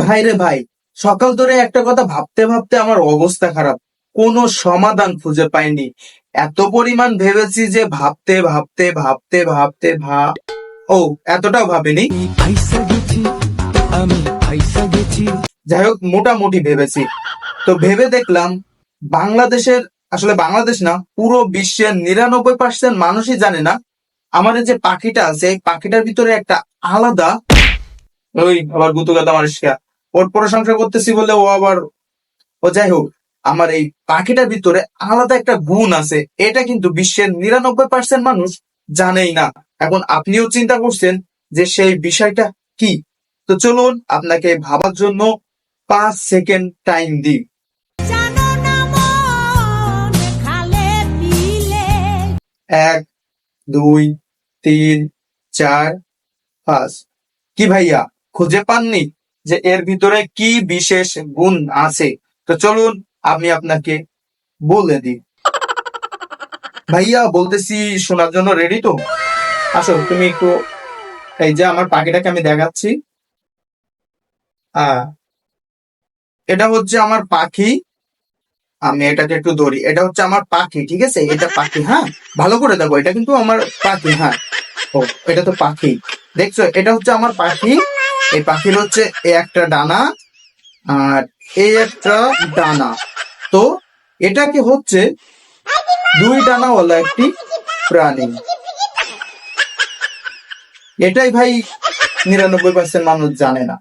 ভাই রে ভাই, সকাল ধরে একটা কথা ভাবতে ভাবতে আমার অবস্থা খারাপ। কোনো সমাধান খুঁজে পাইনি। এত পরিমাণ ভেবেছি যে ভাবতে ভাবতে ভাবতে ভাবতে ও, এতটাও ভাবিনি। যাই হোক, মোটামুটি ভেবেছি। তো ভেবে দেখলাম বাংলাদেশের, আসলে বাংলাদেশ না, পুরো বিশ্বের 99% মানুষই জানে না আমার এই যে পাখিটা আছে, এই পাখিটার ভিতরে একটা আলাদা, ওই আবার গুতুগাদা মানুষকে ওর প্রশংসা করতেছি বলে ও যাই হোক, আমার এই পাখিটার ভিতরে আলাদা একটা গুণ আছে। এটা কিন্তু বিশ্বের 99% মানুষ জানেই না। এখন আপনিও চিন্তা করছেন যে সেই বিষয়টা কি। তো চলুন আপনাকে ভাবার জন্য 5 সেকেন্ড টাইম দিই। জানো না মন খালে পিলে 1, 2, 3, 4, 5। কি ভাইয়া, খুঁজে পাননি যে এর ভিতরে কি বিশেষ গুণ আছে? তো চলুন আমি আপনাকে বলে দিই। ভাইয়া বলতেছি, শোনার জন্য রেডি তো? আসো তুমি একটু, এই যে আমার পাখিটাকে আমি দেখাচ্ছি। হ্যাঁ, এটা হচ্ছে আমার পাখি। আমি এটাকে একটু ধরি, এটা হচ্ছে আমার পাখি, ঠিক আছে? এটা পাখি, হ্যাঁ, ভালো করে দেখো, এটা কিন্তু আমার পাখি, হ্যাঁ। ও, এটা তো পাখি, দেখছো? এটা হচ্ছে আমার পাখি। এই পাখির হচ্ছে এই একটা ডানা, আর এই একটা ডানা। তো এটা কি হচ্ছে 2 ডানাওয়ালা একটি প্রাণী। এটাই ভাই 99% মানুষ জানে না।